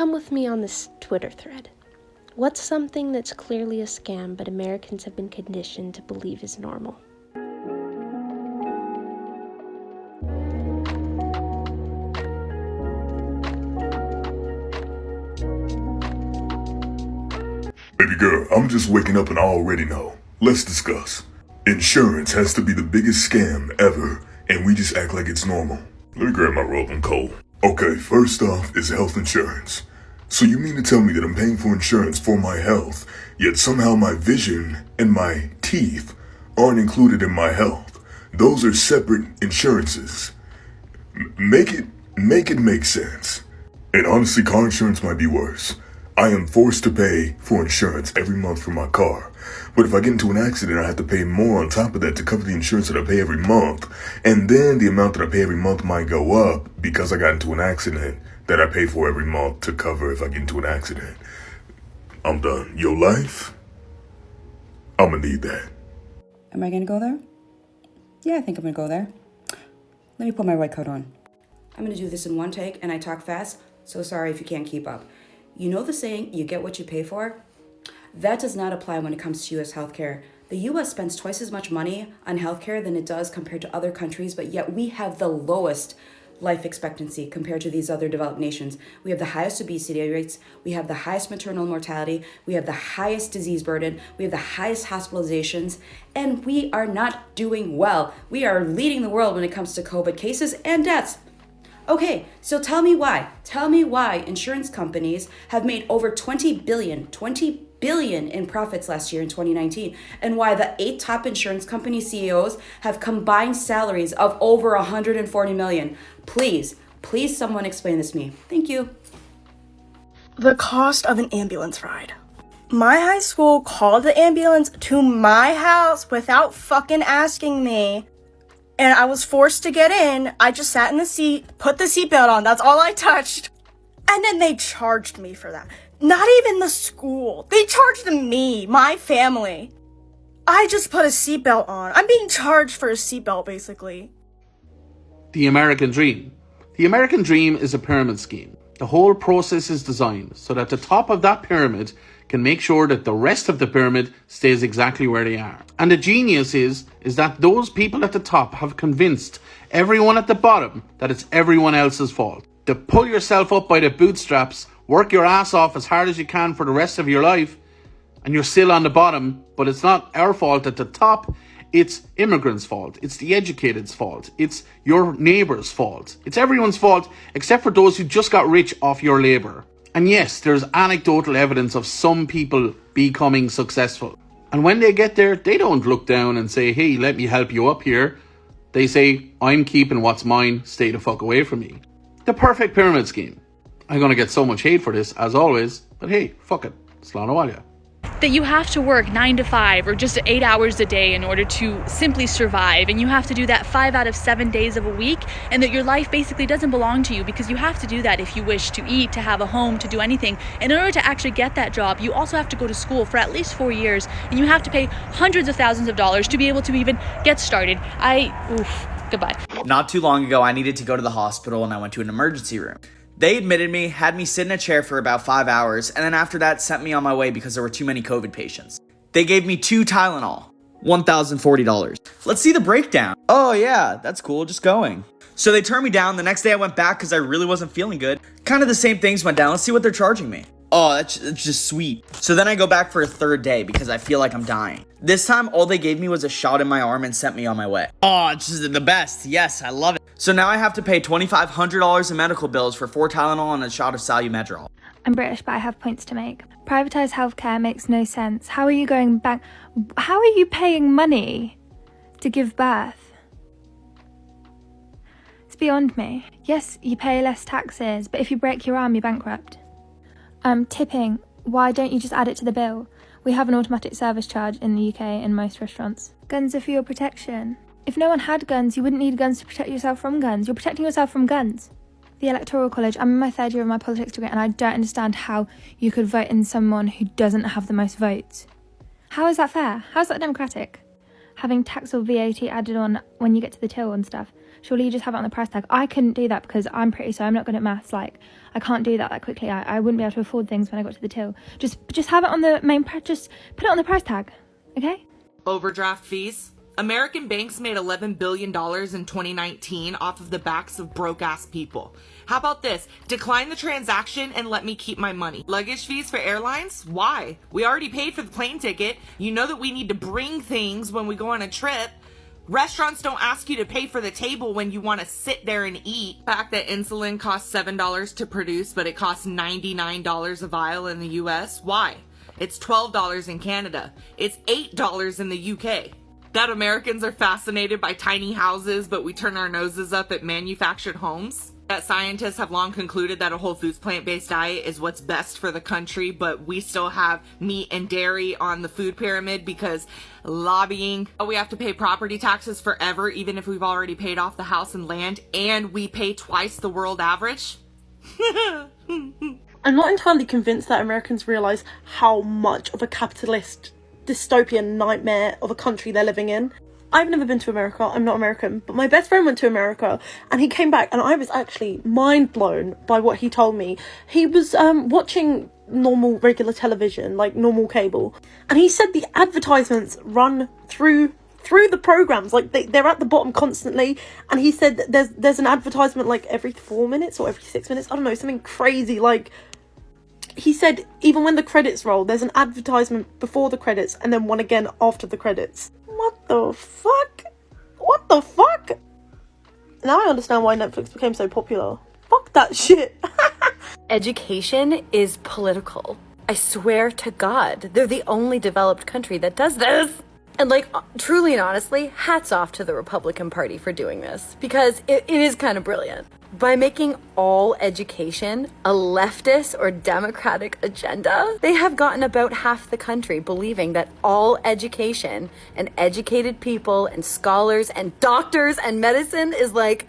come with me on this Twitter thread. What's something that's clearly a scam but Americans have been conditioned to believe is normal? Baby girl, I'm just waking up and I already know. Let's discuss. Insurance has to be the biggest scam ever, and we just act like it's normal. Let me grab my rolling coal. Okay, first off is health insurance. So you mean to tell me that I'm paying for insurance for my health, yet somehow my vision and my teeth aren't included in my health? Those are separate insurances. Make it make sense. And honestly, car insurance might be worse. I am forced to pay for insurance every month for my car. But if I get into an accident, I have to pay more on top of that to cover the insurance that I pay every month. And then the amount that I pay every month might go up because I got into an accident that I pay for every month to cover if I get into an accident. I'm done. Your life? I'm gonna need that. Am I gonna go there? Yeah, I think I'm gonna go there. Let me put my white coat on. I'm gonna do this in one take, and I talk fast, so sorry if you can't keep up. You know the saying, you get what you pay for? That does not apply when it comes to U.S. healthcare. The U.S. spends twice as much money on healthcare than it does compared to other countries, but yet we have the lowest life expectancy compared to these other developed nations. We have the highest obesity rates, we have the highest maternal mortality, we have the highest disease burden, we have the highest hospitalizations, and we are not doing well. We are leading the world when it comes to COVID cases and deaths. Okay, so tell me why insurance companies have made over 20 billion in profits last year in 2019, and why the 8 top insurance company CEOs have combined salaries of over 140 million. Please someone explain this to me. Thank you. The cost of an ambulance ride. My high school called the ambulance to my house without fucking asking me. And I was forced to get in. I just sat in the seat, put the seatbelt on. That's all I touched. And then they charged me for that. Not even the school. They charged me, my family. I just put a seatbelt on. I'm being charged for a seatbelt, basically. The American Dream. The American Dream is a pyramid scheme. The whole process is designed so that the top of that pyramid can make sure that the rest of the pyramid stays exactly where they are. And the genius is that those people at the top have convinced everyone at the bottom that it's everyone else's fault. To pull yourself up by the bootstraps, work your ass off as hard as you can for the rest of your life, and you're still on the bottom, but it's not our fault at the top. It's immigrants' fault. It's the educated's fault. It's your neighbour's fault. It's everyone's fault except for those who just got rich off your labour. And yes, there's anecdotal evidence of some people becoming successful. And when they get there, they don't look down and say, hey, let me help you up here. They say, I'm keeping what's mine, stay the fuck away from me. The perfect pyramid scheme. I'm going to get so much hate for this, as always, but hey, fuck it. Slán that you have to work 9 to 5 or just 8 hours a day in order to simply survive, and you have to do that 5 out of 7 days of a week, and that your life basically doesn't belong to you because you have to do that if you wish to eat, to have a home, to do anything. And in order to actually get that job, you also have to go to school for at least 4 years, and you have to pay hundreds of thousands of dollars to be able to even get started. Goodbye. Not too long ago, I needed to go to the hospital and I went to an emergency room. They admitted me, had me sit in a chair for about 5 hours, and then after that sent me on my way because there were too many COVID patients. They gave me 2 Tylenol, $1,040. Let's see the breakdown. Oh yeah, that's cool, just going. So they turned me down. The next day I went back because I really wasn't feeling good. Kind of the same things went down. Let's see what they're charging me. Oh, that's just sweet. So then I go back for a 3rd day because I feel like I'm dying. This time, all they gave me was a shot in my arm and sent me on my way. Oh, it's just the best. Yes, I love it. So now I have to pay $2,500 in medical bills for 4 Tylenol and a shot of Salumedrol. I'm British, but I have points to make. Privatised healthcare makes no sense. How are you going back? How are you paying money to give birth? It's beyond me. Yes, you pay less taxes, but if you break your arm, you're bankrupt. Tipping. Why don't you just add it to the bill? We have an automatic service charge in the UK in most restaurants. Guns are for your protection. If no one had guns, you wouldn't need guns to protect yourself from guns. You're protecting yourself from guns. The Electoral College. I'm in my 3rd year of my politics degree, and I don't understand how you could vote in someone who doesn't have the most votes. How is that fair? How is that democratic? having tax or VAT added on when you get to the till and stuff. Surely you just have it on the price tag. I couldn't do that because I'm pretty, so I'm not good at maths. Like, I can't do that quickly. I wouldn't be able to afford things when I got to the till. Just have it on the main price. Just put it on the price tag, okay? Overdraft fees. American banks made $11 billion in 2019 off of the backs of broke-ass people. How about this? Decline the transaction and let me keep my money. Luggage fees for airlines? Why? We already paid for the plane ticket. You know that we need to bring things when we go on a trip. Restaurants don't ask you to pay for the table when you want to sit there and eat. The fact that insulin costs $7 to produce, but it costs $99 a vial in the US. Why? It's $12 in Canada. It's $8 in the UK. That Americans are fascinated by tiny houses, but we turn our noses up at manufactured homes. That scientists have long concluded that a whole foods plant-based diet is what's best for the country, but we still have meat and dairy on the food pyramid because lobbying. We have to pay property taxes forever, even if we've already paid off the house and land, and we pay twice the world average. I'm not entirely convinced that Americans realise how much of a capitalist dystopian nightmare of a country they're living in. I've never been to America, I'm not American, but my best friend went to America and he came back and I was actually mind blown by what he told me. He was watching normal regular television, like normal cable, and he said the advertisements run through the programs, like they're at the bottom constantly, and he said that there's an advertisement like every 4 minutes or every 6 minutes, I don't know, something crazy. Like, he said even when the credits roll, there's an advertisement before the credits and then one again after the credits. What the fuck? What the fuck? Now I understand why Netflix became so popular. Fuck that shit. Education is political. I swear to God, they're the only developed country that does this. And like, truly and honestly, hats off to the Republican Party for doing this, because it is kind of brilliant. By making all education a leftist or democratic agenda, they have gotten about half the country believing that all education and educated people and scholars and doctors and medicine is like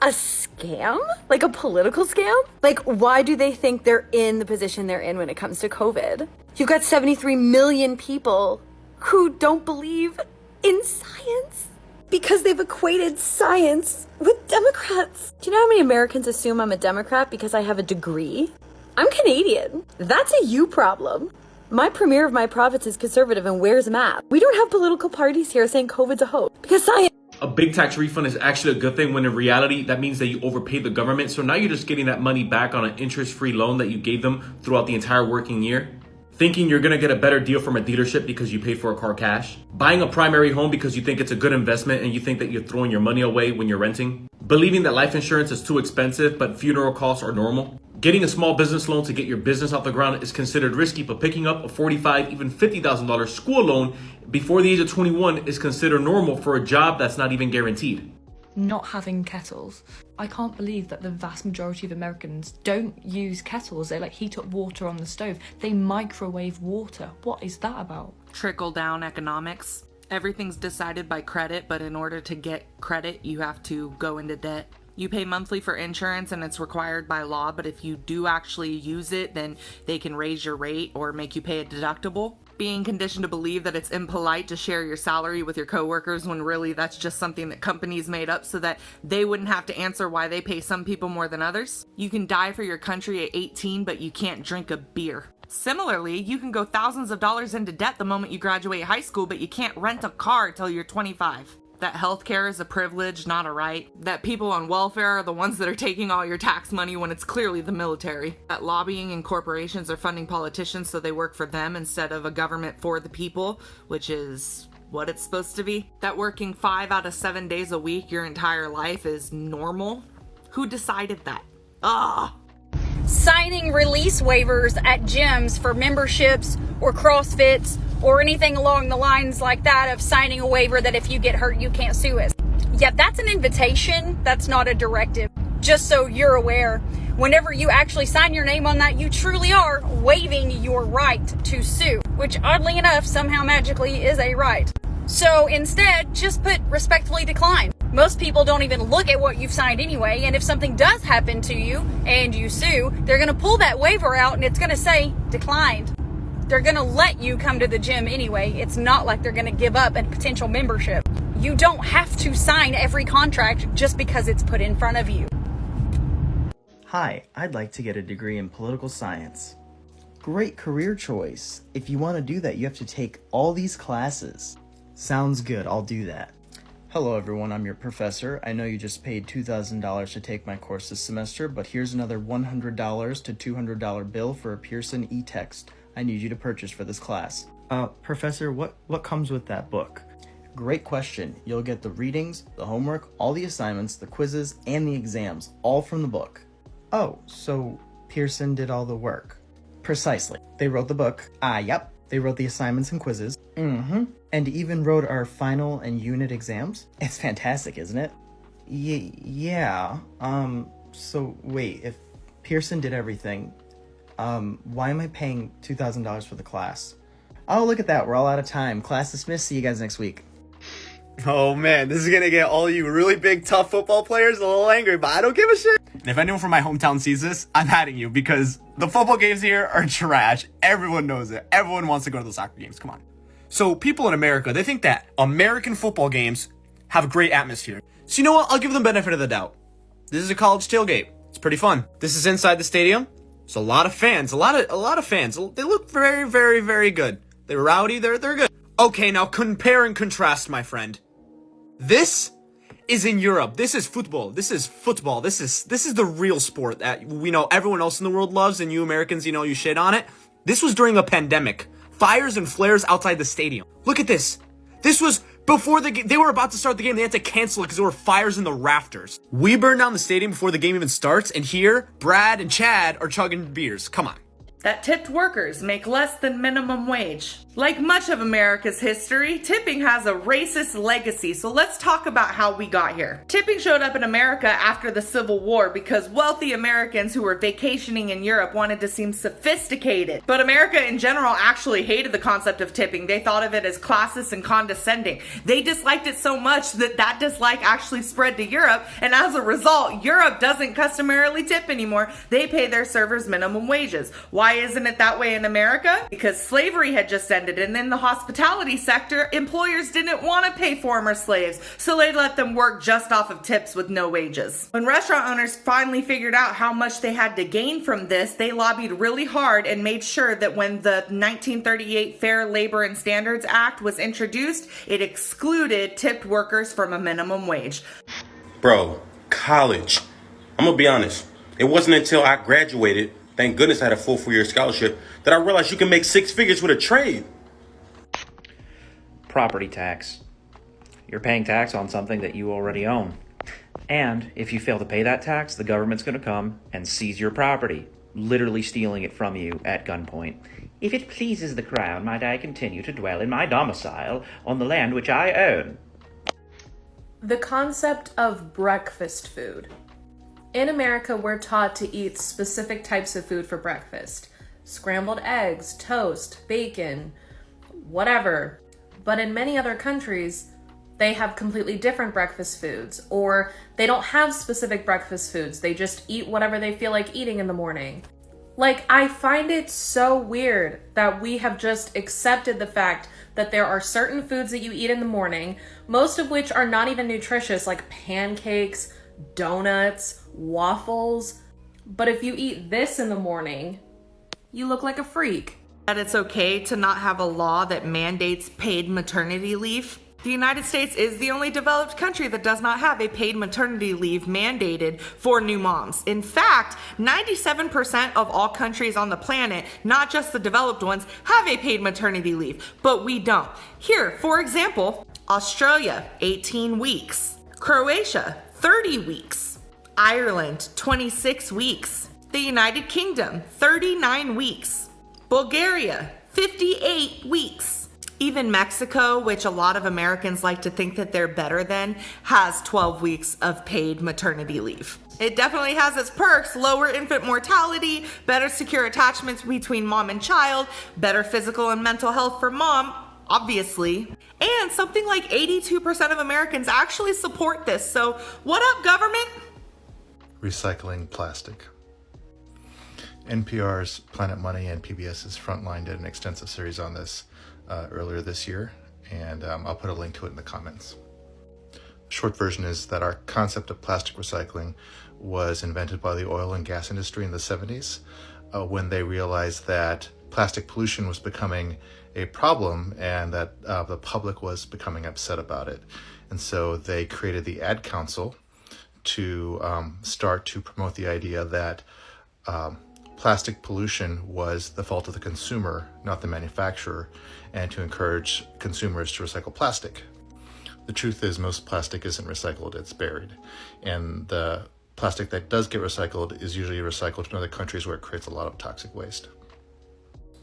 a scam? Like a political scam? Like, why do they think they're in the position they're in when it comes to COVID? You've got 73 million people who don't believe in science because they've equated science with Democrats. Do you know how many Americans assume I'm a Democrat because I have a degree? I'm Canadian. That's a you problem. My premier of my province is conservative and wears a mask. We don't have political parties here saying COVID's a hoax because science. A big tax refund is actually a good thing, when in reality that means that you overpaid the government. So now you're just getting that money back on an interest-free loan that you gave them throughout the entire working year. Thinking you're gonna get a better deal from a dealership because you paid for a car cash. Buying a primary home because you think it's a good investment and you think that you're throwing your money away when you're renting. Believing that life insurance is too expensive but funeral costs are normal. Getting a small business loan to get your business off the ground is considered risky, but picking up a $45,000, even $50,000 school loan before the age of 21 is considered normal for a job that's not even guaranteed. Not having kettles. I can't believe that the vast majority of Americans don't use kettles. They like heat up water on the stove. They microwave water. What is that about? Trickle down economics. Everything's decided by credit, but in order to get credit, you have to go into debt. You pay monthly for insurance and it's required by law, but if you do actually use it, then they can raise your rate or make you pay a deductible. Being conditioned to believe that it's impolite to share your salary with your coworkers when really that's just something that companies made up so that they wouldn't have to answer why they pay some people more than others. You can die for your country at 18, but you can't drink a beer. Similarly, you can go thousands of dollars into debt the moment you graduate high school, but you can't rent a car till you're 25. That healthcare is a privilege, not a right. That people on welfare are the ones that are taking all your tax money when it's clearly the military. That lobbying and corporations are funding politicians so they work for them instead of a government for the people, which is what it's supposed to be. That working 5 out of 7 days a week your entire life is normal. Who decided that? Signing release waivers at gyms for memberships or CrossFits or anything along the lines like that, of signing a waiver that if you get hurt, you can't sue us. Yeah, that's an invitation. That's not a directive. Just so you're aware, whenever you actually sign your name on that, you truly are waiving your right to sue, which oddly enough, somehow magically is a right. So instead, just put respectfully declined. Most people don't even look at what you've signed anyway, and if something does happen to you and you sue, they're going to pull that waiver out and it's going to say declined. They're gonna let you come to the gym anyway. It's not like they're gonna give up a potential membership. You don't have to sign every contract just because it's put in front of you. Hi, I'd like to get a degree in political science. Great career choice. If you want to do that, you have to take all these classes. Sounds good, I'll do that. Hello everyone, I'm your professor. I know you just paid $2,000 to take my course this semester, but here's another $100 to $200 bill for a Pearson e-text I need you to purchase for this class. Professor, what comes with that book? Great question. You'll get the readings, the homework, all the assignments, the quizzes, and the exams, all from the book. Oh, so Pearson did all the work. Precisely. They wrote the book. Yep. They wrote the assignments and quizzes. And even wrote our final and unit exams. It's fantastic, isn't it? Yeah. So wait, if Pearson did everything, why am I paying $2,000 for the class? Oh, look at that. We're all out of time. Class dismissed. See you guys next week. Oh man, this is gonna get all you really big, tough football players a little angry, but I don't give a shit. And if anyone from my hometown sees this, I'm adding you because the football games here are trash. Everyone knows it. Everyone wants to go to the soccer games. Come on. So people in America, they think that American football games have a great atmosphere. So you know what? I'll give them benefit of the doubt. This is a college tailgate. It's pretty fun. This is inside the stadium. There's a lot of fans. A lot of fans. They look very, very, very good. They're rowdy. They're good. Okay, now compare and contrast, my friend. This is in Europe. This is football. This is football. This is the real sport that we know everyone else in the world loves, and you Americans, you shit on it. This was during a pandemic. Fires and flares outside the stadium. Look at this. This was before the game. They were about to start the game. They had to cancel it because there were fires in the rafters. We burned down the stadium before the game even starts, and here, Brad and Chad are chugging beers. Come on. That tipped workers make less than minimum wage. Like much of America's history, tipping has a racist legacy, so let's talk about how we got here. Tipping showed up in America after the Civil War because wealthy Americans who were vacationing in Europe wanted to seem sophisticated. But America in general actually hated the concept of tipping. They thought of it as classist and condescending. They disliked it so much that dislike actually spread to Europe, and as a result, Europe doesn't customarily tip anymore. They pay their servers minimum wages. Why isn't it that way in America? Because slavery had just ended, and in the hospitality sector, employers didn't want to pay former slaves, so they let them work just off of tips with no wages. When restaurant owners finally figured out how much they had to gain from this, they lobbied really hard and made sure that when the 1938 Fair Labor and Standards Act was introduced, it excluded tipped workers from a minimum wage. Bro, college. I'm gonna be honest. It wasn't until I graduated, thank goodness I had a full 4-year scholarship, that I realized you can make 6 figures with a trade. Property tax. You're paying tax on something that you already own. And if you fail to pay that tax, the government's going to come and seize your property, literally stealing it from you at gunpoint. If it pleases the crown, might I continue to dwell in my domicile on the land which I own? The concept of breakfast food. In America, we're taught to eat specific types of food for breakfast. Scrambled eggs, toast, bacon, whatever. But in many other countries, they have completely different breakfast foods, or they don't have specific breakfast foods. They just eat whatever they feel like eating in the morning. Like, I find it so weird that we have just accepted the fact that there are certain foods that you eat in the morning, most of which are not even nutritious, like pancakes, donuts, waffles. But if you eat this in the morning, you look like a freak. That it's okay to not have a law that mandates paid maternity leave. The United States is the only developed country that does not have a paid maternity leave mandated for new moms. In fact, 97% of all countries on the planet, not just the developed ones, have a paid maternity leave, but we don't. Here, for example, Australia, 18 weeks. Croatia, 30 weeks. Ireland, 26 weeks. The United Kingdom, 39 weeks. Bulgaria, 58 weeks. Even Mexico, which a lot of Americans like to think that they're better than, has 12 weeks of paid maternity leave. It definitely has its perks: lower infant mortality, better secure attachments between mom and child, better physical and mental health for mom, obviously. And something like 82% of Americans actually support this. So what up, government? Recycling plastic. NPR's Planet Money and PBS's Frontline did an extensive series on this earlier this year, and I'll put a link to it in the comments. The short version is that our concept of plastic recycling was invented by the oil and gas industry in the 70s when they realized that plastic pollution was becoming a problem and that the public was becoming upset about it. And so they created the Ad Council to start to promote the idea that plastic pollution was the fault of the consumer, not the manufacturer, and to encourage consumers to recycle plastic. The truth is most plastic isn't recycled, it's buried. And the plastic that does get recycled is usually recycled in other countries where it creates a lot of toxic waste.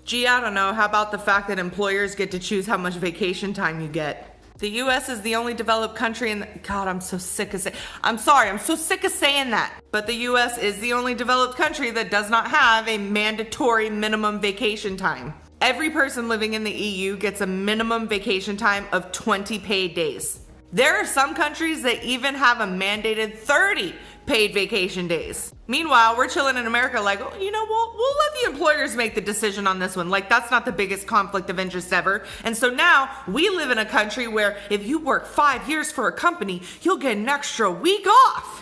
Gee, I don't know. How about the fact that employers get to choose how much vacation time you get? The U.S. is the only developed country in God, I'm so sick of saying... I'm so sick of saying that. But the U.S. is the only developed country that does not have a mandatory minimum vacation time. Every person living in the EU gets a minimum vacation time of 20 paid days. There are some countries that even have a mandated 30 paid vacation days. Meanwhile, we're chilling in America like, oh, you know, we'll let the employers make the decision on this one. Like, that's not the biggest conflict of interest ever. And so now we live in a country where if you work 5 years for a company, you'll get an extra week off.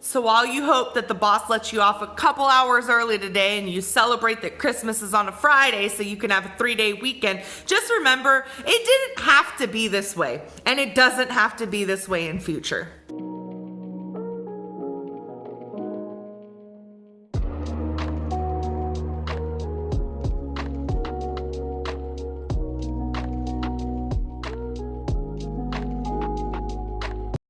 So while you hope that the boss lets you off a couple hours early today and you celebrate that Christmas is on a Friday so you can have a 3-day weekend, just remember, it didn't have to be this way. And it doesn't have to be this way in future.